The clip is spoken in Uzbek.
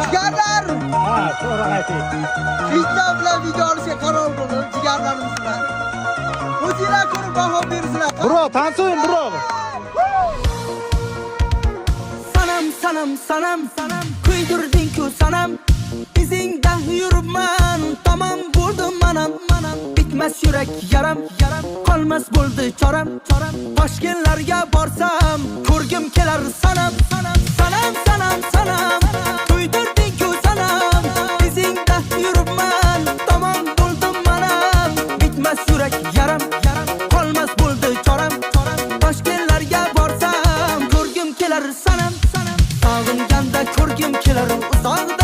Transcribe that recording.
Jigarlar! Ha, to'g'ri ayting. Video bilan video olishga qaror qildim jigarlarimiz bilan. O'zinglar ko'rib baho bersizlar. Bro, tanso'ying bro. Sanam sanam sanam sanam kuydirding-ku sanam izingda yuribman tamam bo'ldim manam manam bitmas yurak yaram yaram qolmas bo'ldi choram choram Toshkentlarga borsam ko'rgim kelar sanam sanam sanam sanam sanam kuydirding-ku sanam izingda yuribman tamam bo'ldim manam bitmas yurak yaram yaram qolmas bo'ldi choram choram Toshkentlarga borsam ko'rgim kelar sanam sanam sog'inganda ko'rgim kelar uzoqda